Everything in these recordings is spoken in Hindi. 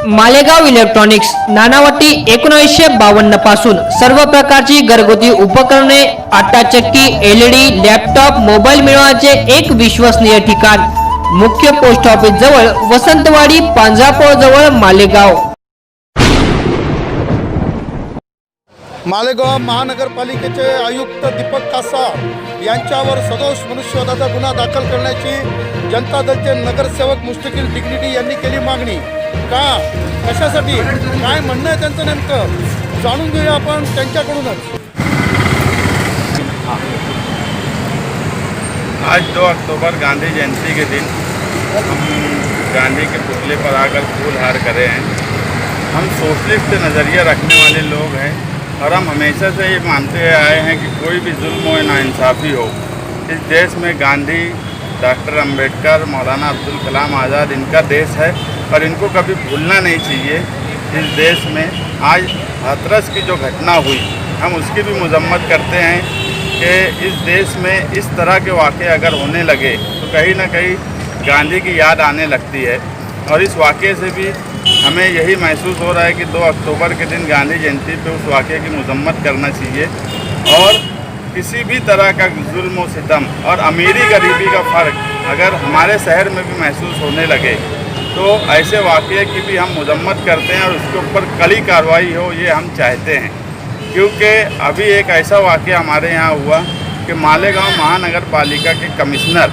मालेगाव इलेक्ट्रॉनिक्स नानावटी 1952 पासून सर्व प्रकारची घरगुती उपकरणे, आटा चक्की, LED, लॅपटॉप, मोबाईल मिळवण्याचे एक विश्वसनीय ठिकाण. मुख्य पोस्ट ऑफिस जवळ, वसंतवाडी, पांझरापोळ जवळ, मालेगाव. मालेगाव महानगरपालिकेचे आयुक्त दीपक कासार यांच्यावर सदोष मनुष्यवधाचा गुन्हा दाखल करण्याची जनता दलचे नगरसेवक मुश्ताकील डिग्निटी यांनी केली मागणी. का, कशासाठी, काय म्हणणं आहे त्यांचं नेमकं जाणून घेऊया आपण त्यांच्याकडूनच. आज 2 अक्टूबर गांधी जयंती के दिन हम गांधी के पुतले पर आकर फूल हार करे हैं. हम सोशलिस्ट नज़रिया रखने वाले लोग हैं और हम हमेशा से ये मानते आए हैं कि कोई भी जुल्म और नाइंसाफ़ी हो, इस देश में गांधी, डॉक्टर अंबेडकर, मौलाना अब्दुल कलाम आज़ाद इनका देश है और इनको कभी भूलना नहीं चाहिए. इस देश में आज हाथरस की जो घटना हुई, हम उसकी भी मजम्मत करते हैं कि इस देश में इस तरह के वाक़े अगर होने लगे तो कहीं ना कहीं गांधी की याद आने लगती है. और इस वाक़े से भी हमें यही महसूस हो रहा है कि 2 अक्टूबर के दिन गांधी जयंती पे उस वाक़े की मजम्मत करना चाहिए. और किसी भी तरह का जुल्म व सितम और अमीरी गरीबी का फ़र्क अगर हमारे शहर में भी महसूस होने लगे तो ऐसे वाक़े की भी हम मजम्मत करते हैं और उसके ऊपर कड़ी कार्रवाई हो, ये हम चाहते हैं. क्योंकि अभी एक ऐसा वाक़या हमारे यहाँ हुआ कि मालेगांव महानगर पालिका के कमिश्नर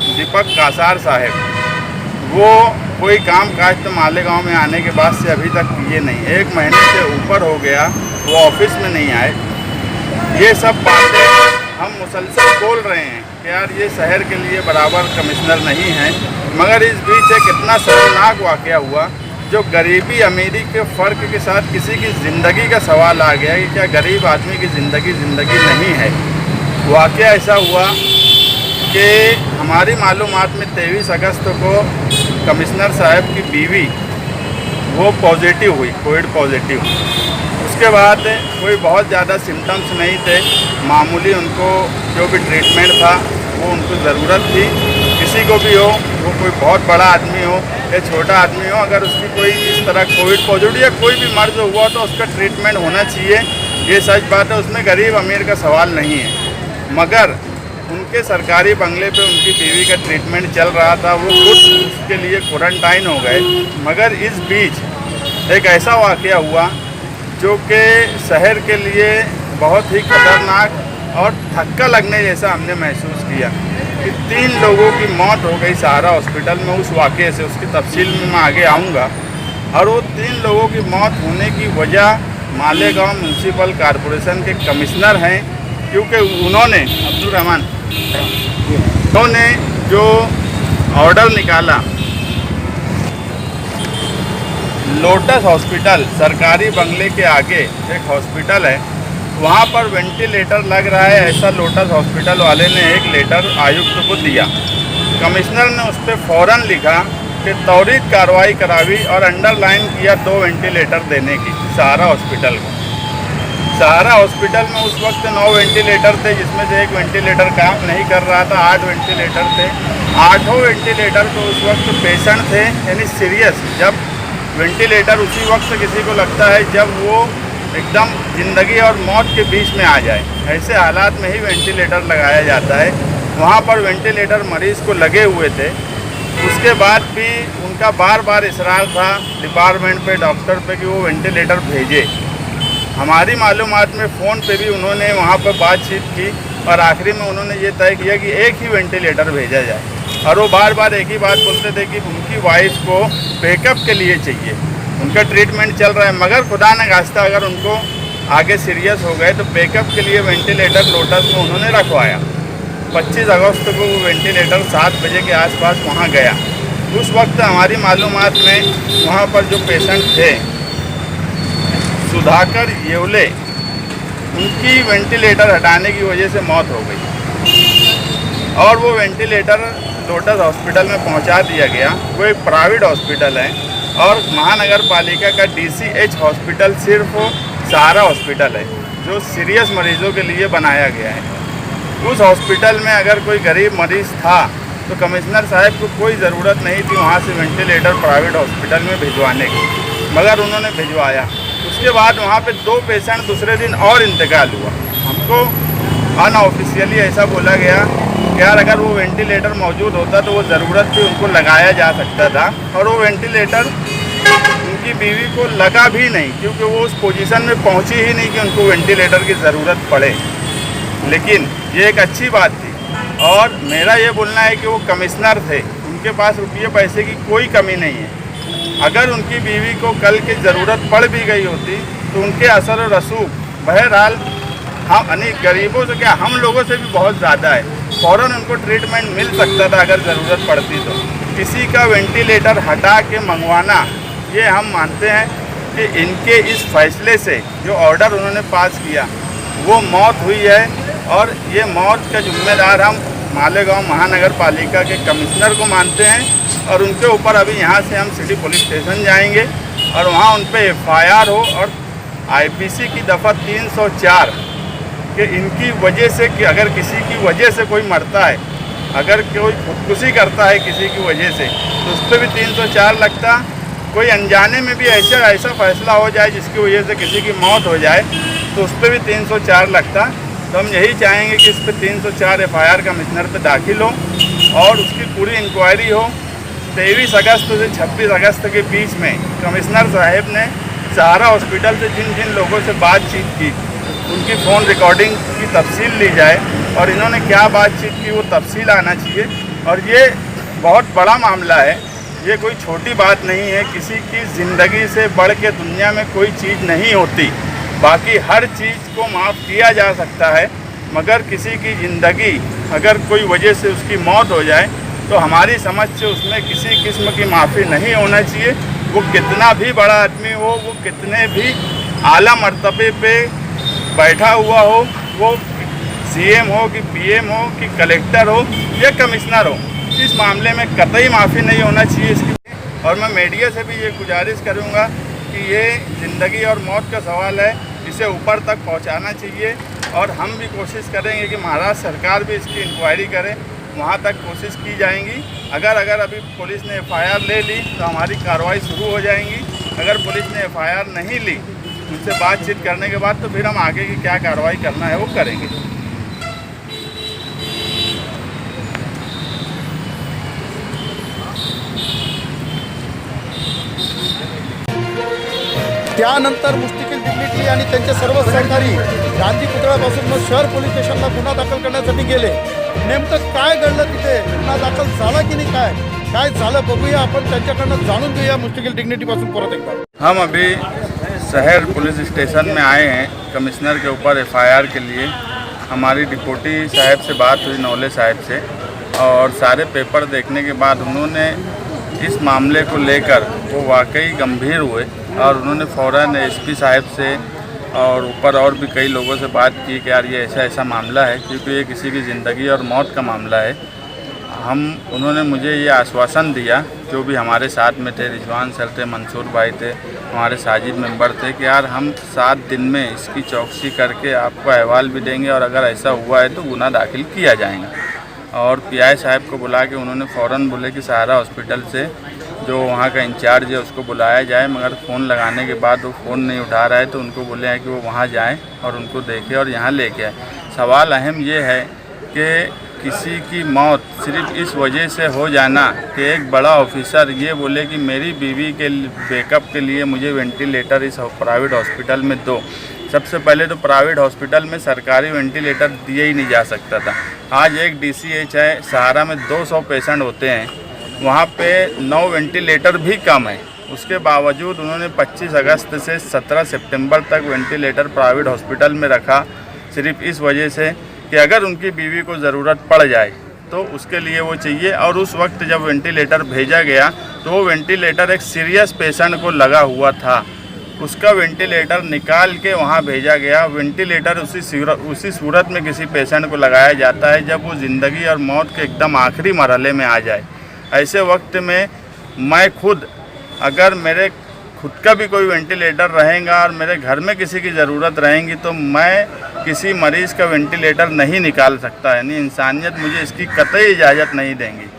दीपक कासार साहब, वो कोई काम काज तो मालेगांव में आने के बाद से अभी तक किए नहीं. 1 महीने से ऊपर हो गया वो ऑफिस में नहीं आए. ये सब बातें हम मुसलसल बोल रहे हैं कि यार ये शहर के लिए बराबर कमिश्नर नहीं हैं. मगर इस बीच एक इतना शर्मनाक वाक़या हुआ जो गरीबी अमीरी के फ़र्क के साथ किसी की ज़िंदगी का सवाल आ गया कि क्या गरीब आदमी की ज़िंदगी नहीं है. वाक़या ऐसा हुआ कि हमारी मालूमात में 23 अगस्त को कमिश्नर साहब की बीवी वो पॉजिटिव हुई, कोविड पॉजिटिव. उसके बाद कोई बहुत ज़्यादा सिम्टम्स नहीं थे, मामूली उनको जो भी ट्रीटमेंट था वो उनको ज़रूरत थी. किसी को भी हो, वो कोई बहुत बड़ा आदमी हो या छोटा आदमी हो, अगर उसकी कोई इस तरह कोविड पॉजिटिव या कोई भी मर्ज हुआ तो उसका ट्रीटमेंट होना चाहिए. ये सच बात है, उसमें गरीब अमीर का सवाल नहीं है. मगर उनके सरकारी बंगले पे उनकी बीवी का ट्रीटमेंट चल रहा था, वो खुद उसके लिए क्वारंटाइन हो गए. मगर इस बीच एक ऐसा वाक़या हुआ जो कि शहर के लिए बहुत ही खतरनाक और धक्का लगने जैसा हमने महसूस किया कि 3 लोगों की मौत हो गई सहारा हॉस्पिटल में उस वाक़े से. उसकी तफसील में मैं आगे आऊँगा. और वो 3 लोगों की मौत होने की वजह मालेगांव म्यूनसिपल कॉरपोरेशन के कमिश्नर हैं, क्योंकि उन्होंने अब्दुल रहमान उन्होंने जो ऑर्डर निकाला, लोटस हॉस्पिटल सरकारी बंगले के आगे एक हॉस्पिटल है, वहाँ पर वेंटिलेटर लग रहा है, ऐसा लोटस हॉस्पिटल वाले ने एक लेटर आयुक्त को दिया. कमिश्नर ने उस पर फ़ौरन लिखा कि त्वरित कार्रवाई करावी और अंडरलाइन किया 2 वेंटिलेटर देने की सहारा हॉस्पिटल को. सहारा हॉस्पिटल में उस वक्त 9 वेंटिलेटर थे, जिसमें से 1 वेंटिलेटर काम नहीं कर रहा था. 8 वेंटिलेटर थे. 8 वेंटिलेटर तो उस वक्त पेशेंट थे, यानी सीरियस. जब वेंटिलेटर उसी वक्त किसी को लगता है जब वो एकदम ज़िंदगी और मौत के बीच में आ जाए, ऐसे हालात में ही वेंटिलेटर लगाया जाता है. वहाँ पर वेंटिलेटर मरीज़ को लगे हुए थे. उसके बाद भी उनका बार बार इसरार था डिपार्टमेंट पे, डॉक्टर पे कि वो वेंटिलेटर भेजे. हमारी मालूमात में फ़ोन पे भी उन्होंने वहाँ पर बातचीत की और आखिरी में उन्होंने ये तय किया कि एक ही वेंटिलेटर भेजा जाए. और वो बार बार एक ही बात बोलते थे कि उनकी वाइफ को बैकअप के लिए चाहिए, उनका ट्रीटमेंट चल रहा है. मगर खुदा न खास्ता अगर उनको आगे सीरियस हो गए तो बैकअप के लिए वेंटिलेटर लोटस में उन्होंने रखवाया. 25 अगस्त को वो वेंटिलेटर 7 बजे के आसपास वहाँ गया. उस वक्त हमारी मालूमात में वहाँ पर जो पेशेंट थे सुधाकर येवले, उनकी वेंटिलेटर हटाने की वजह से मौत हो गई और वो वेंटिलेटर लोटस हॉस्पिटल में पहुंचा दिया गया. वो एक प्राइवेट हॉस्पिटल है और महानगर पालिका का DCH हॉस्पिटल सिर्फ सहारा हॉस्पिटल है जो सीरियस मरीज़ों के लिए बनाया गया है. उस हॉस्पिटल में अगर कोई गरीब मरीज़ था तो कमिश्नर साहब को कोई ज़रूरत नहीं थी वहाँ से वेंटिलेटर प्राइवेट हॉस्पिटल में भिजवाने की. मगर उन्होंने भिजवाया। उसके बाद वहाँ पे 2 पेशेंट दूसरे दिन और इंतकाल हुआ। हमको अनऑफिशियली ऐसा बोला गया कि यार अगर वो वेंटिलेटर मौजूद होता तो वो ज़रूरत भी उनको लगाया जा सकता था, और वो वेंटिलेटर उनकी बीवी को लगा भी नहीं, क्योंकि वो उस पोजीशन में पहुंची ही नहीं कि उनको वेंटिलेटर की ज़रूरत पड़े। लेकिन ये एक अच्छी बात थी, और मेरा ये बोलना है कि वो कमिश्नर थे, उनके पास रुपये पैसे की कोई कमी नहीं है। अगर उनकी बीवी को कल की ज़रूरत पड़ भी गई होती तो उनके असर और रसूख बहरहाल हम यानी गरीबों से क्या, हम लोगों से भी बहुत ज़्यादा है। फ़ौरन उनको ट्रीटमेंट मिल सकता था अगर ज़रूरत पड़ती तो। किसी का वेंटिलेटर हटा के मंगवाना, ये हम मानते हैं कि इनके इस फैसले से जो ऑर्डर उन्होंने पास किया वो मौत हुई है, और ये मौत का जिम्मेदार हम मालेगांव महानगर पालिका के कमिश्नर को मानते हैं। और उनके ऊपर अभी यहाँ से हम सिटी पुलिस स्टेशन जाएंगे और वहाँ उन पर FIR हो, और IPC की दफ़ा 304 कि इनकी वजह से, कि अगर किसी की वजह से कोई मरता है, अगर कोई खुदकुशी करता है किसी की वजह से, तो उस पर भी 304 लगता। कोई अनजाने में भी ऐसा फैसला हो जाए जिसकी वजह से किसी की मौत हो जाए तो उस पर भी 304 लगता। तो हम यही चाहेंगे कि इस पर 304 FIR कमिश्नर पे दाखिल हो और उसकी पूरी इंक्वायरी हो। 23 अगस्त से 26 अगस्त के बीच में कमिश्नर साहब ने सहारा हॉस्पिटल से जिन जिन लोगों से बातचीत की उनकी फ़ोन रिकॉर्डिंग की तफसील ली जाए, और इन्होंने क्या बातचीत की वो तफसील आना चाहिए। और ये बहुत बड़ा मामला है, ये कोई छोटी बात नहीं है। किसी की ज़िंदगी से बढ़ के दुनिया में कोई चीज़ नहीं होती। बाकी हर चीज़ को माफ़ किया जा सकता है, मगर किसी की ज़िंदगी अगर कोई वजह से उसकी मौत हो जाए तो हमारी समझ से उसमें किसी किस्म की माफ़ी नहीं होना चाहिए। वो कितना भी बड़ा आदमी हो, वो कितने भी आला मर्तबे पे बैठा हुआ हो, वो CM हो कि PM हो कि कलेक्टर हो या कमिश्नर हो, इस मामले में कतई माफ़ी नहीं होना चाहिए इसकी। और मैं मीडिया से भी ये गुजारिश करूँगा कि ये ज़िंदगी और मौत का सवाल है, इसे ऊपर तक पहुँचाना चाहिए। और हम भी कोशिश करेंगे कि महाराष्ट्र सरकार भी इसकी इंक्वायरी करे, वहाँ तक कोशिश की जाएंगी। अगर अभी पुलिस ने FIR ले ली तो हमारी कार्रवाई शुरू हो जाएंगी। अगर पुलिस ने FIR नहीं ली, उनसे बातचीत करने के बाद, तो फिर हम आगे की क्या कार्रवाई करना है वो करेंगे। त्यानंतर मुश्तिकील डिग्निटी आणि त्यांचे सर्व सहकारी गांधी पुतळ्यापासून मग शहर पोलीस स्टेशनला गुन्हा दाखल करण्यासाठी गेले। नेमकं काय घडलं तिथे, गुन्हा दाखल झाला की नाही, काय झालं बघूया आपण, त्यांच्याकडनं जाणून घेऊया मुश्तिकील डिग्निटीपासून परत एकदा। हम अभी शहर पुलिस स्टेशन में आए हैं कमिश्नर के ऊपर FIR के लिए। हमारी डिप्टी साहब से बात हुई, नौले साहब से, और सारे पेपर देखने के बाद उन्होंने इस मामले को लेकर वो वाकई गंभीर हुए, और उन्होंने फ़ौरन SP साहब से और ऊपर और भी कई लोगों से बात की कि यार ये ऐसा मामला है, क्योंकि ये किसी की ज़िंदगी और मौत का मामला है। उन्होंने मुझे ये आश्वासन दिया, जो भी हमारे साथ में थे, रिजवान सर थे, मंसूर भाई थे, हमारे साजिद मेंबर थे, कि यार हम 7 दिन में इसकी चौकसी करके आपको अहवाल भी देंगे, और अगर ऐसा हुआ है तो गुनाह दाखिल किया जाएगा। और PI साहब को बुला के उन्होंने फ़ौरन बोले कि सहारा हॉस्पिटल से जो वहाँ का इंचार्ज है उसको बुलाया जाए, मगर फ़ोन लगाने के बाद वो फ़ोन नहीं उठा रहा है, तो उनको बोले हैं कि वो वहाँ जाएं और उनको देखें और यहाँ लेके आए। सवाल अहम ये है कि किसी की मौत सिर्फ इस वजह से हो जाना कि एक बड़ा ऑफिसर ये बोले कि मेरी बीवी के बैकअप के लिए मुझे वेंटिलेटर इस प्राइवेट हॉस्पिटल में दो। सबसे पहले तो प्राइवेट हॉस्पिटल में सरकारी वेंटिलेटर दिए ही नहीं जा सकता था। आज एक DCH है, सहारा में 200 पेशेंट होते हैं, वहाँ पे 9 वेंटिलेटर भी कम है। उसके बावजूद उन्होंने 25 अगस्त से 17 सितंबर तक वेंटिलेटर प्राइवेट हॉस्पिटल में रखा, सिर्फ इस वजह से कि अगर उनकी बीवी को ज़रूरत पड़ जाए तो उसके लिए वो चाहिए। और उस वक्त जब वेंटिलेटर भेजा गया तो वो वेंटिलेटर एक सीरियस पेशेंट को लगा हुआ था, उसका वेंटिलेटर निकाल के वहाँ भेजा गया। वेंटिलेटर उसी सूरत में किसी पेशेंट को लगाया जाता है जब वो ज़िंदगी और मौत के एकदम आखिरी मरहले में आ जाए। ऐसे वक्त में मैं खुद, अगर मेरे खुद का भी कोई वेंटिलेटर रहेगा और मेरे घर में किसी की ज़रूरत रहेंगी तो मैं किसी मरीज़ का वेंटिलेटर नहीं निकाल सकता, यानी इंसानियत मुझे इसकी कतई इजाज़त नहीं देंगी।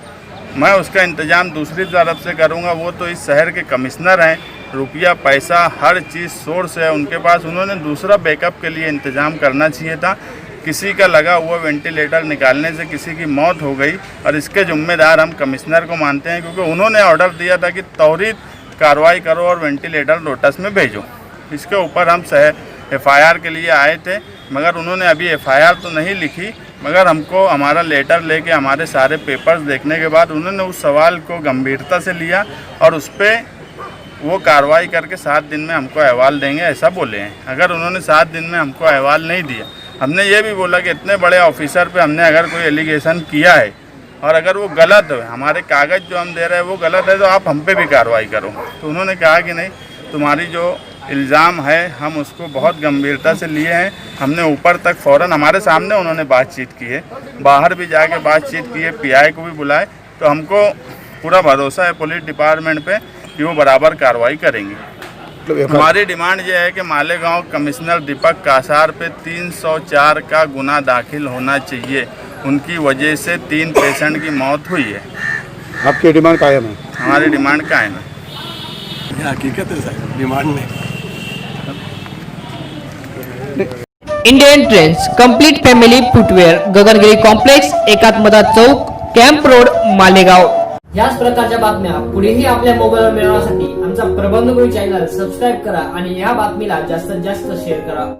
मैं उसका इंतज़ाम दूसरी तरफ से करूँगा। वो तो इस शहर के कमिश्नर हैं, रुपया पैसा हर चीज़ सोर्स है उनके पास, उन्होंने दूसरा बैकअप के लिए इंतज़ाम करना चाहिए था। किसी का लगा हुआ वेंटिलेटर निकालने से किसी की मौत हो गई और इसके जिम्मेदार हम कमिश्नर को मानते हैं, क्योंकि उन्होंने ऑर्डर दिया था कि त्वरित कार्रवाई करो और वेंटिलेटर लोटस में भेजो। इसके ऊपर हम FIR के लिए आए थे, मगर उन्होंने अभी FIR तो नहीं लिखी, मगर हमको हमारा लेटर लेके हमारे सारे पेपर्स देखने के बाद उन्होंने उस सवाल को गंभीरता से लिया और उस पर वो कार्रवाई करके 7 दिन में हमको अहवाल देंगे, ऐसा बोले हैं। अगर उन्होंने 7 दिन में हमको अहवाल नहीं दिया, हमने ये भी बोला कि इतने बड़े ऑफिसर पे हमने अगर कोई एलिगेशन किया है और अगर वो गलत है, हमारे कागज़ जो हम दे रहे हैं वो गलत है, तो आप हम पे भी कार्रवाई करो। तो उन्होंने कहा कि नहीं, तुम्हारी जो इल्ज़ाम है हम उसको बहुत गंभीरता से लिए हैं। हमने ऊपर तक फ़ौरन हमारे सामने उन्होंने बातचीत की है, बाहर भी जाके बातचीत की है, PI को भी बुलाए। तो हमको पूरा भरोसा है पुलिस डिपार्टमेंट पे कि वो बराबर कार्रवाई करेंगे। हमारी डिमांड ये है कि मालेगांव कमिश्नर दीपक कासार पे 304 का गुना दाखिल होना चाहिए। उनकी वजह से 3 पेशेंट की मौत हुई है। आपकी डिमांड कायम है? हमारी डिमांड कायम है। ये हकीकत है साहब, डिमांड नहीं। Indian trends complete family footwear, Gagangiri complex, Ekatmata Chowk, camp road, Malegaon. याच प्रकारच्या बातम्या पुढेही आपल्या मोबाईलवर मिळवण्यासाठी आमचा प्रबंधगुरू चॅनल सबस्क्राईब करा आणि या बातमीला जास्तीत जास्त शेअर करा।